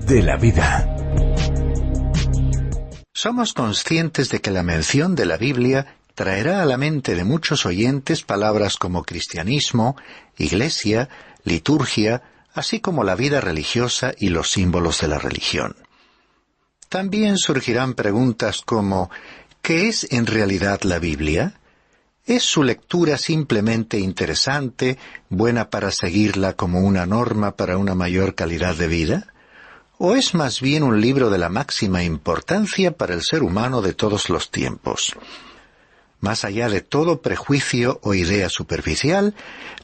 de la vida. Somos conscientes de que la mención de la Biblia traerá a la mente de muchos oyentes palabras como cristianismo, iglesia, liturgia, así como la vida religiosa y los símbolos de la religión. También surgirán preguntas como ¿qué es en realidad la Biblia? ¿Es su lectura simplemente interesante, buena para seguirla como una norma para una mayor calidad de vida? ¿O es más bien un libro de la máxima importancia para el ser humano de todos los tiempos? Más allá de todo prejuicio o idea superficial,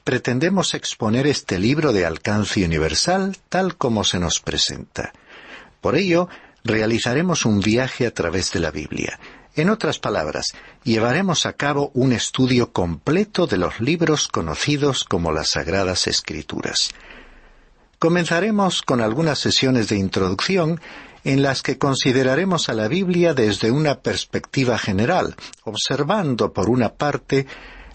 pretendemos exponer este libro de alcance universal tal como se nos presenta. Por ello, realizaremos un viaje a través de la Biblia. En otras palabras, llevaremos a cabo un estudio completo de los libros conocidos como las Sagradas Escrituras. Comenzaremos con algunas sesiones de introducción en las que consideraremos a la Biblia desde una perspectiva general, observando por una parte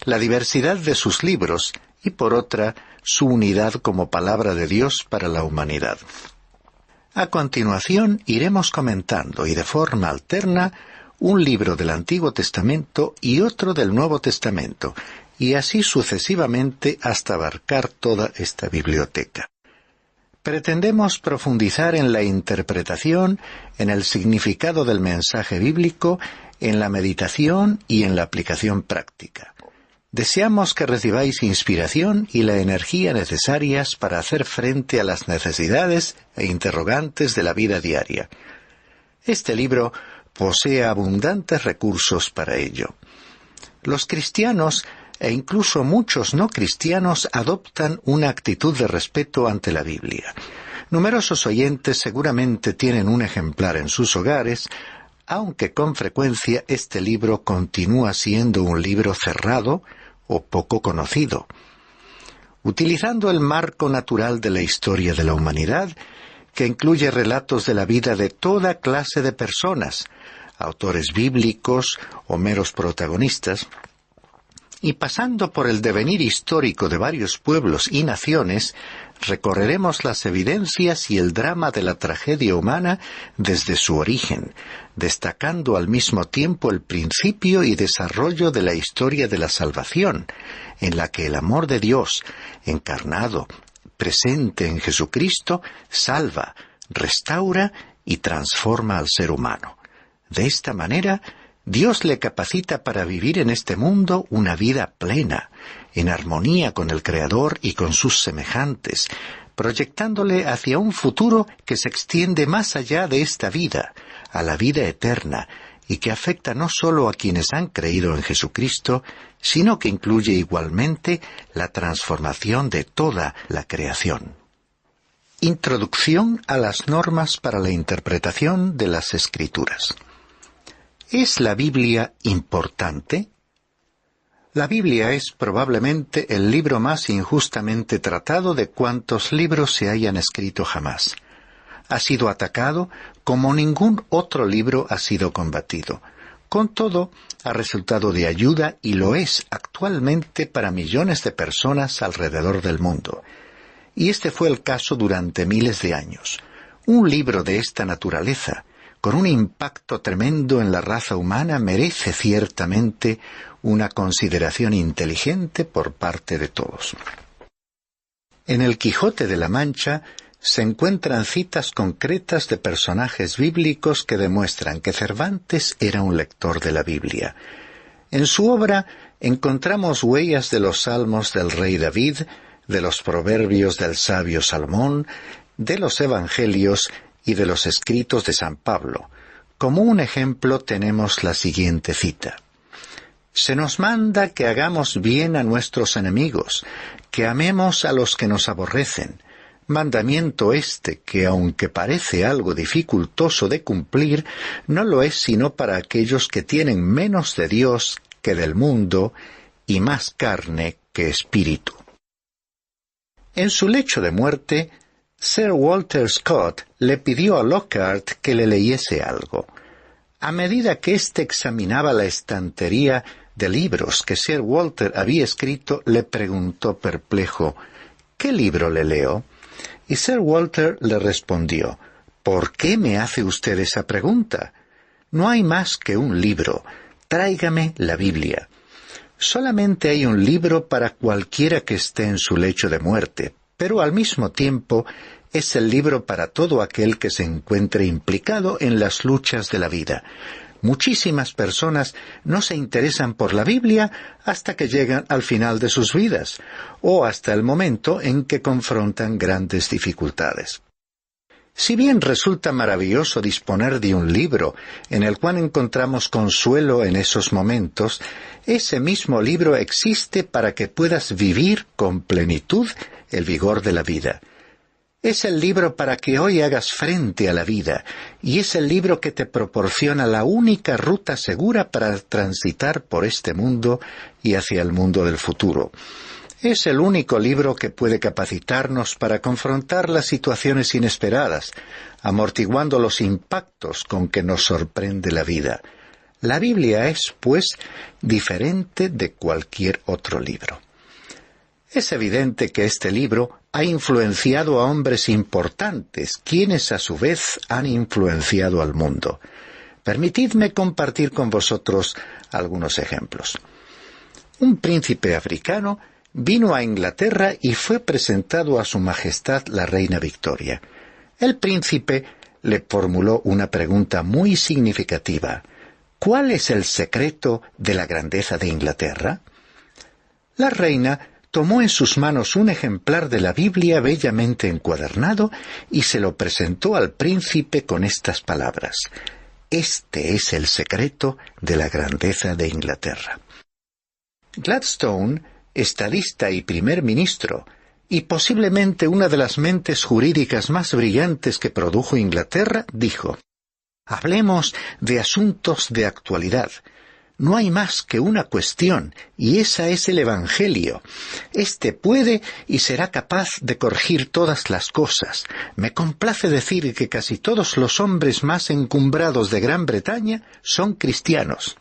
la diversidad de sus libros y por otra su unidad como palabra de Dios para la humanidad. A continuación iremos comentando y de forma alterna un libro del Antiguo Testamento y otro del Nuevo Testamento, y así sucesivamente hasta abarcar toda esta biblioteca. Pretendemos profundizar en la interpretación, en el significado del mensaje bíblico, en la meditación y en la aplicación práctica. Deseamos que recibáis inspiración y la energía necesarias para hacer frente a las necesidades e interrogantes de la vida diaria. Este libro posee abundantes recursos para ello. Los cristianos e incluso muchos no cristianos adoptan una actitud de respeto ante la Biblia. Numerosos oyentes seguramente tienen un ejemplar en sus hogares, aunque con frecuencia este libro continúa siendo un libro cerrado o poco conocido. Utilizando el marco natural de la historia de la humanidad, que incluye relatos de la vida de toda clase de personas, autores bíblicos o meros protagonistas, y pasando por el devenir histórico de varios pueblos y naciones, recorreremos las evidencias y el drama de la tragedia humana desde su origen, destacando al mismo tiempo el principio y desarrollo de la historia de la salvación, en la que el amor de Dios, encarnado, presente en Jesucristo, salva, restaura y transforma al ser humano. De esta manera, Dios le capacita para vivir en este mundo una vida plena, en armonía con el Creador y con sus semejantes, proyectándole hacia un futuro que se extiende más allá de esta vida, a la vida eterna, y que afecta no solo a quienes han creído en Jesucristo, sino que incluye igualmente la transformación de toda la creación. Introducción a las normas para la interpretación de las Escrituras. ¿Es la Biblia importante? La Biblia es probablemente el libro más injustamente tratado de cuantos libros se hayan escrito jamás. Ha sido atacado como ningún otro libro ha sido combatido. Con todo, ha resultado de ayuda y lo es actualmente para millones de personas alrededor del mundo. Y este fue el caso durante miles de años. Un libro de esta naturaleza, con un impacto tremendo en la raza humana, merece ciertamente una consideración inteligente por parte de todos. En el Quijote de la Mancha se encuentran citas concretas de personajes bíblicos que demuestran que Cervantes era un lector de la Biblia. En su obra encontramos huellas de los salmos del rey David, de los proverbios del sabio Salomón, de los evangelios y de los escritos de San Pablo. Como un ejemplo tenemos la siguiente cita. Se nos manda que hagamos bien a nuestros enemigos, que amemos a los que nos aborrecen. Mandamiento este que, aunque parece algo dificultoso de cumplir, no lo es sino para aquellos que tienen menos de Dios que del mundo y más carne que espíritu. En su lecho de muerte, Sir Walter Scott le pidió a Lockhart que le leyese algo. A medida que éste examinaba la estantería de libros que Sir Walter había escrito, le preguntó perplejo, ¿qué libro le leo? Y Sir Walter le respondió, ¿Por qué me hace usted esa pregunta? No hay más que un libro. Tráigame la Biblia. Solamente hay un libro para cualquiera que esté en su lecho de muerte, pero al mismo tiempo es el libro para todo aquel que se encuentre implicado en las luchas de la vida. Muchísimas personas no se interesan por la Biblia hasta que llegan al final de sus vidas, o hasta el momento en que confrontan grandes dificultades. Si bien resulta maravilloso disponer de un libro en el cual encontramos consuelo en esos momentos, ese mismo libro existe para que puedas vivir con plenitud el vigor de la vida. Es el libro para que hoy hagas frente a la vida, y es el libro que te proporciona la única ruta segura para transitar por este mundo y hacia el mundo del futuro. Es el único libro que puede capacitarnos para confrontar las situaciones inesperadas, amortiguando los impactos con que nos sorprende la vida. La Biblia es, pues, diferente de cualquier otro libro. Es evidente que este libro ha influenciado a hombres importantes, quienes a su vez han influenciado al mundo. Permitidme compartir con vosotros algunos ejemplos. Un príncipe africano vino a Inglaterra y fue presentado a Su Majestad la Reina Victoria. El príncipe le formuló una pregunta muy significativa. ¿Cuál es el secreto de la grandeza de Inglaterra? La reina tomó en sus manos un ejemplar de la Biblia bellamente encuadernado y se lo presentó al príncipe con estas palabras: «Este es el secreto de la grandeza de Inglaterra». Gladstone, estadista y primer ministro, y posiblemente una de las mentes jurídicas más brillantes que produjo Inglaterra, dijo: «Hablemos de asuntos de actualidad. No hay más que una cuestión, y esa es el Evangelio. Este puede y será capaz de corregir todas las cosas. Me complace decir que casi todos los hombres más encumbrados de Gran Bretaña son cristianos».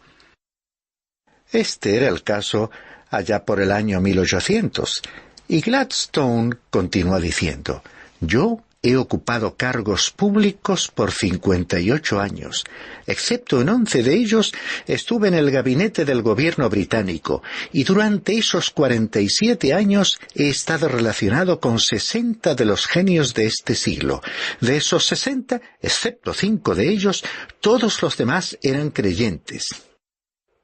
Este era el caso allá por el año 1800, y Gladstone continuó diciendo: «Yo he ocupado cargos públicos por 58 años. Excepto en 11 de ellos, estuve en el gabinete del gobierno británico, y durante esos 47 años he estado relacionado con 60 de los genios de este siglo. De esos 60, excepto 5 de ellos, todos los demás eran creyentes».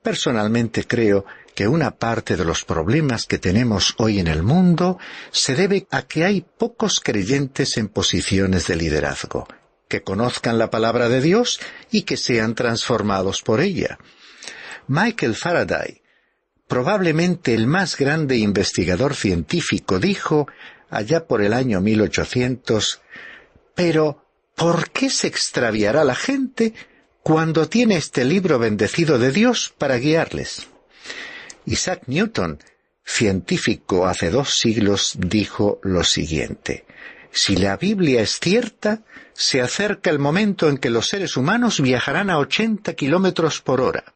Personalmente creo que una parte de los problemas que tenemos hoy en el mundo se debe a que hay pocos creyentes en posiciones de liderazgo, que conozcan la palabra de Dios y que sean transformados por ella. Michael Faraday, probablemente el más grande investigador científico, dijo allá por el año 1800: «Pero, ¿por qué se extraviará la gente cuando tiene este libro bendecido de Dios para guiarles?». Isaac Newton, científico hace 2 siglos, dijo lo siguiente: «Si la Biblia es cierta, se acerca el momento en que los seres humanos viajarán a 80 kilómetros por hora».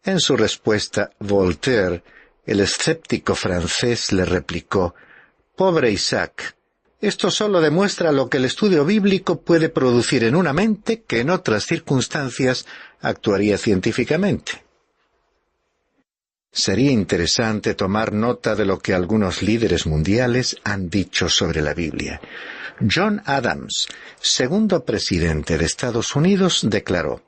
En su respuesta, Voltaire, el escéptico francés, le replicó: «Pobre Isaac, esto solo demuestra lo que el estudio bíblico puede producir en una mente que en otras circunstancias actuaría científicamente». Sería interesante tomar nota de lo que algunos líderes mundiales han dicho sobre la Biblia. John Adams, segundo presidente de Estados Unidos, declaró: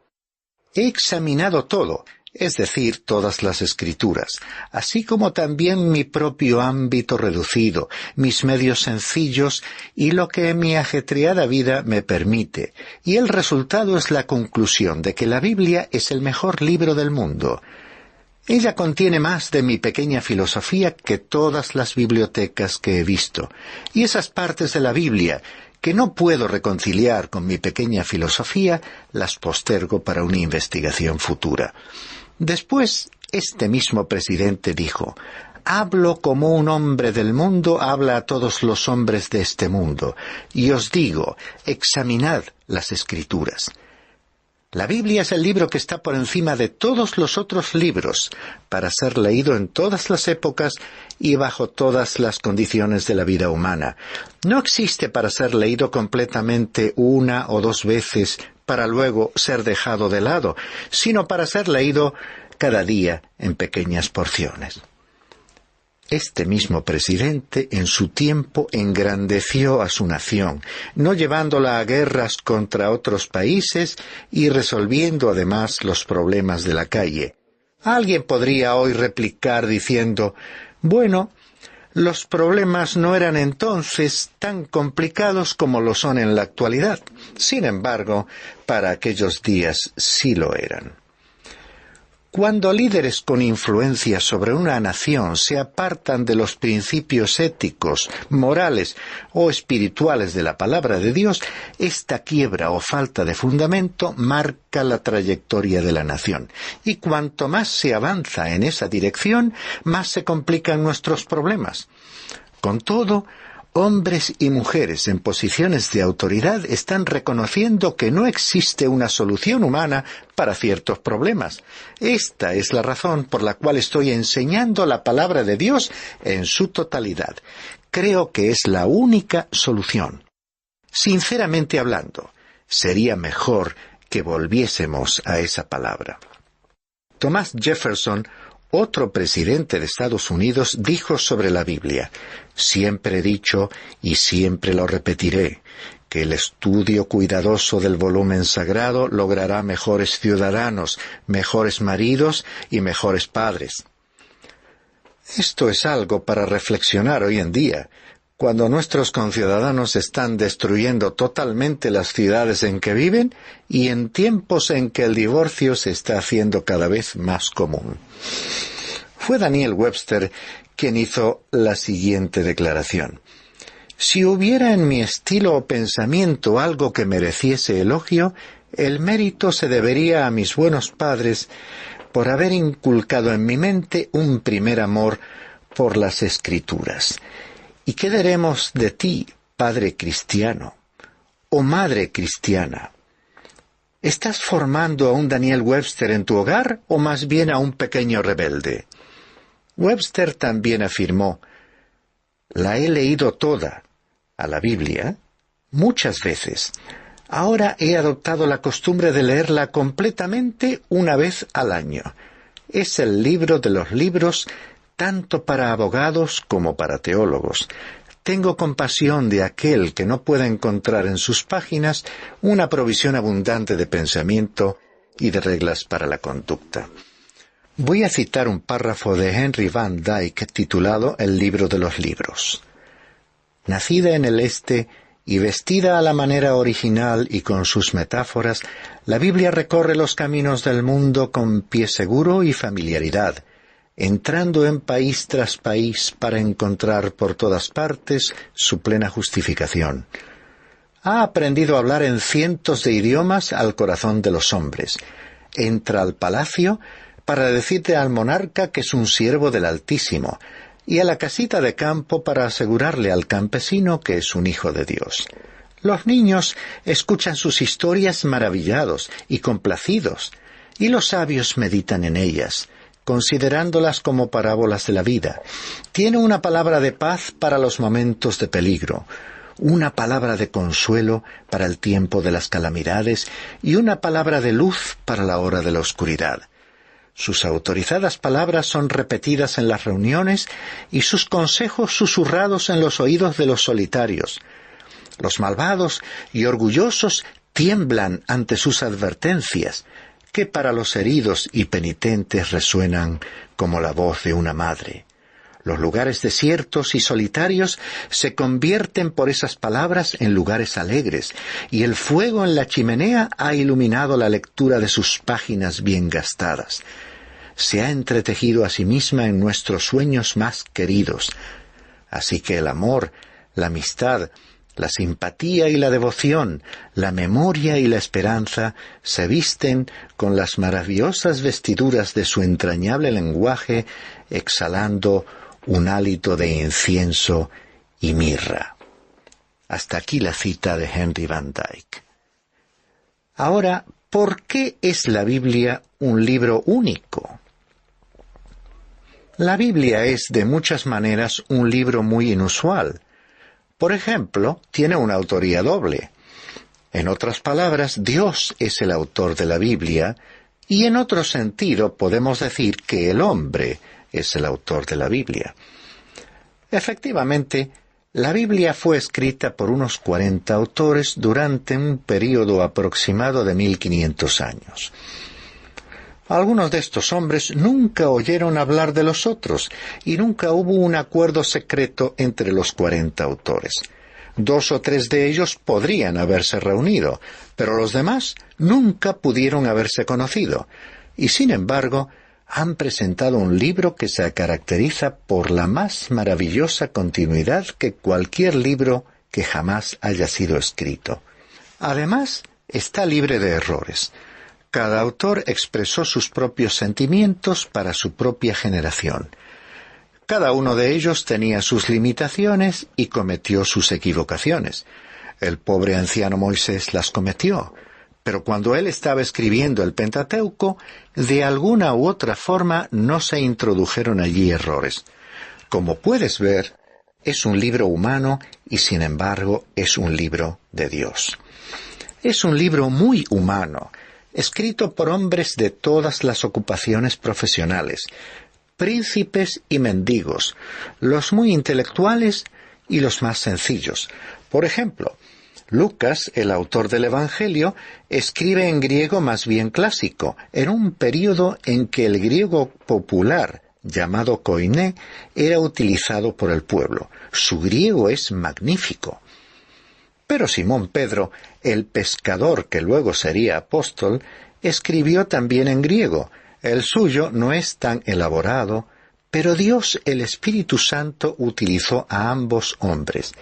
«He examinado todo, es decir, todas las Escrituras, así como también mi propio ámbito reducido, mis medios sencillos y lo que mi ajetreada vida me permite, y el resultado es la conclusión de que la Biblia es el mejor libro del mundo. Ella contiene más de mi pequeña filosofía que todas las bibliotecas que he visto, y esas partes de la Biblia que no puedo reconciliar con mi pequeña filosofía, las postergo para una investigación futura». Después, este mismo presidente dijo: «Hablo como un hombre del mundo habla a todos los hombres de este mundo, y os digo, examinad las Escrituras». La Biblia es el libro que está por encima de todos los otros libros, para ser leído en todas las épocas y bajo todas las condiciones de la vida humana. No existe para ser leído completamente una o dos veces para luego ser dejado de lado, sino para ser leído cada día en pequeñas porciones. Este mismo presidente en su tiempo engrandeció a su nación, no llevándola a guerras contra otros países y resolviendo además los problemas de la calle. Alguien podría hoy replicar diciendo, bueno, los problemas no eran entonces tan complicados como lo son en la actualidad. Sin embargo, para aquellos días sí lo eran. Cuando líderes con influencia sobre una nación se apartan de los principios éticos, morales o espirituales de la palabra de Dios, esta quiebra o falta de fundamento marca la trayectoria de la nación. Y cuanto más se avanza en esa dirección, más se complican nuestros problemas. Con todo, hombres y mujeres en posiciones de autoridad están reconociendo que no existe una solución humana para ciertos problemas. Esta es la razón por la cual estoy enseñando la palabra de Dios en su totalidad. Creo que es la única solución. Sinceramente hablando, sería mejor que volviésemos a esa palabra. Thomas Jefferson, otro presidente de Estados Unidos, dijo sobre la Biblia: siempre he dicho, y siempre lo repetiré, que el estudio cuidadoso del volumen sagrado logrará mejores ciudadanos, mejores maridos y mejores padres. Esto es algo para reflexionar hoy en día, cuando nuestros conciudadanos están destruyendo totalmente las ciudades en que viven y en tiempos en que el divorcio se está haciendo cada vez más común. Fue Daniel Webster quien hizo la siguiente declaración: si hubiera en mi estilo o pensamiento algo que mereciese elogio, el mérito se debería a mis buenos padres por haber inculcado en mi mente un primer amor por las Escrituras. ¿Y qué diremos de ti, padre cristiano o madre cristiana? ¿Estás formando a un Daniel Webster en tu hogar o más bien a un pequeño rebelde? Webster también afirmó: la he leído toda, a la Biblia, muchas veces. Ahora he adoptado la costumbre de leerla completamente una vez al año. Es el libro de los libros, tanto para abogados como para teólogos. Tengo compasión de aquel que no pueda encontrar en sus páginas una provisión abundante de pensamiento y de reglas para la conducta. Voy a citar un párrafo de Henry Van Dyke titulado El libro de los libros. Nacida en el Este y vestida a la manera original y con sus metáforas, la Biblia recorre los caminos del mundo con pie seguro y familiaridad, entrando en país tras país para encontrar por todas partes su plena justificación. Ha aprendido a hablar en cientos de idiomas al corazón de los hombres. Entra al palacio para decirle al monarca que es un siervo del Altísimo, y a la casita de campo para asegurarle al campesino que es un hijo de Dios. Los niños escuchan sus historias maravillados y complacidos, y los sabios meditan en ellas, considerándolas como parábolas de la vida. Tiene una palabra de paz para los momentos de peligro, una palabra de consuelo para el tiempo de las calamidades y una palabra de luz para la hora de la oscuridad. Sus autorizadas palabras son repetidas en las reuniones y sus consejos susurrados en los oídos de los solitarios. Los malvados y orgullosos tiemblan ante sus advertencias, que para los heridos y penitentes resuenan como la voz de una madre. Los lugares desiertos y solitarios se convierten por esas palabras en lugares alegres, y el fuego en la chimenea ha iluminado la lectura de sus páginas bien gastadas. Se ha entretejido a sí misma en nuestros sueños más queridos. Así que el amor, la amistad, la simpatía y la devoción, la memoria y la esperanza se visten con las maravillosas vestiduras de su entrañable lenguaje, exhalando un hálito de incienso y mirra. Hasta aquí la cita de Henry Van Dyke. Ahora ¿Por qué es la Biblia un libro único? La Biblia es de muchas maneras un libro muy inusual. Por ejemplo, tiene una autoría doble. En otras palabras, Dios es el autor de la Biblia, y en otro sentido podemos decir que el hombre es el autor de la Biblia. Efectivamente, la Biblia fue escrita por unos 40 autores durante un período aproximado de 1500 años. Algunos de estos hombres nunca oyeron hablar de los otros, y nunca hubo un acuerdo secreto entre los 40 autores. 2 o 3 de ellos podrían haberse reunido, pero los demás nunca pudieron haberse conocido, y sin embargo han presentado un libro que se caracteriza por la más maravillosa continuidad que cualquier libro que jamás haya sido escrito. Además, está libre de errores. Cada autor expresó sus propios sentimientos para su propia generación. Cada uno de ellos tenía sus limitaciones y cometió sus equivocaciones. El pobre anciano Moisés las cometió, pero cuando él estaba escribiendo el Pentateuco, de alguna u otra forma no se introdujeron allí errores. Como puedes ver, es un libro humano y sin embargo es un libro de Dios. Es un libro muy humano, escrito por hombres de todas las ocupaciones profesionales, príncipes y mendigos, los muy intelectuales y los más sencillos. Por ejemplo, Lucas, el autor del Evangelio, escribe en griego más bien clásico, en un período en que el griego popular, llamado koiné, era utilizado por el pueblo. Su griego es magnífico. Pero Simón Pedro, el pescador que luego sería apóstol, escribió también en griego. El suyo no es tan elaborado, pero Dios, el Espíritu Santo, utilizó a ambos hombres.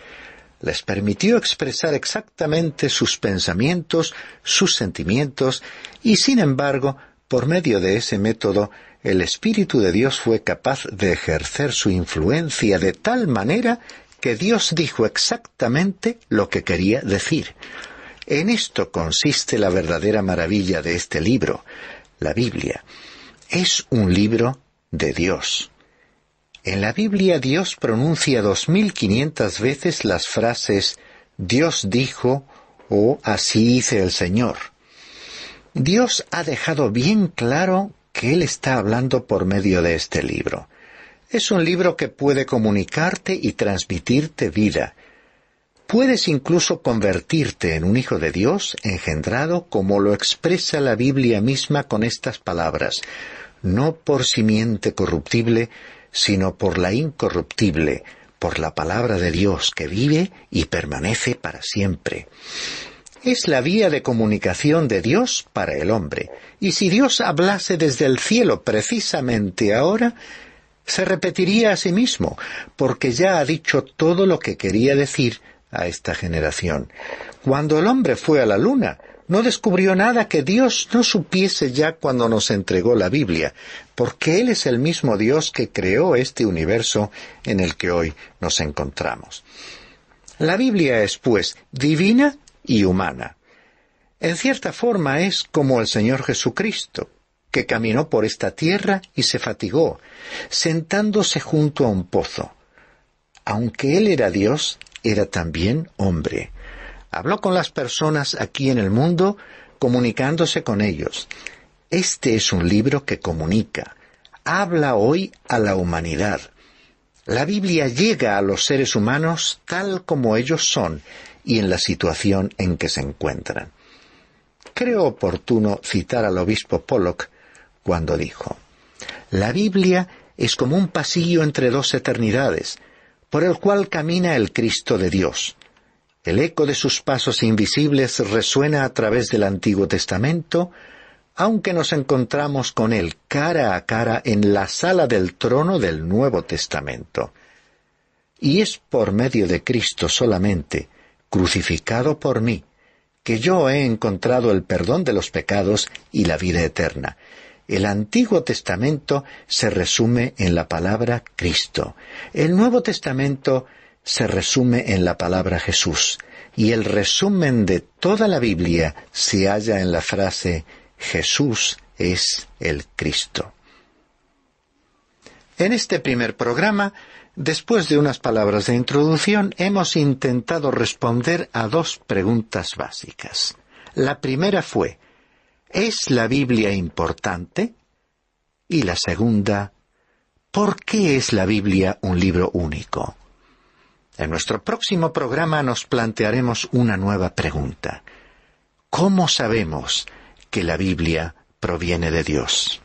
Les permitió expresar exactamente sus pensamientos, sus sentimientos, y sin embargo, por medio de ese método, el Espíritu de Dios fue capaz de ejercer su influencia de tal manera que Dios dijo exactamente lo que quería decir. En esto consiste la verdadera maravilla de este libro, la Biblia. Es un libro de Dios. En la Biblia Dios pronuncia 2500 veces las frases Dios dijo o así dice el Señor. Dios ha dejado bien claro que Él está hablando por medio de este libro. Es un libro que puede comunicarte y transmitirte vida. Puedes incluso convertirte en un hijo de Dios engendrado como lo expresa la Biblia misma con estas palabras: no por simiente corruptible, sino por la incorruptible, por la palabra de Dios que vive y permanece para siempre. Es la vía de comunicación de Dios para el hombre, y si Dios hablase desde el cielo precisamente ahora, se repetiría a sí mismo, porque ya ha dicho todo lo que quería decir a esta generación. Cuando el hombre fue a la luna, no descubrió nada que Dios no supiese ya cuando nos entregó la Biblia, porque Él es el mismo Dios que creó este universo en el que hoy nos encontramos. La Biblia es, pues, divina y humana. En cierta forma es como el Señor Jesucristo, que caminó por esta tierra y se fatigó, sentándose junto a un pozo. Aunque Él era Dios, era también hombre. Habló con las personas aquí en el mundo, comunicándose con ellos. Este es un libro que comunica. Habla hoy a la humanidad. La Biblia llega a los seres humanos tal como ellos son y en la situación en que se encuentran. Creo oportuno citar al obispo Pollock cuando dijo: la Biblia es como un pasillo entre dos eternidades, por el cual camina el Cristo de Dios. El eco de sus pasos invisibles resuena a través del Antiguo Testamento, aunque nos encontramos con Él cara a cara en la sala del trono del Nuevo Testamento. Y es por medio de Cristo solamente, crucificado por mí, que yo he encontrado el perdón de los pecados y la vida eterna. El Antiguo Testamento se resume en la palabra Cristo. El Nuevo Testamento se resume en la palabra Jesús. y el resumen de toda la Biblia se halla en la frase Jesús es el Cristo. En este primer programa, después de unas palabras de introducción, hemos intentado responder a dos preguntas básicas. La primera fue, ¿es la Biblia importante? Y la segunda, ¿por qué es la Biblia un libro único? En nuestro próximo programa nos plantearemos una nueva pregunta. ¿Cómo sabemos que la Biblia proviene de Dios?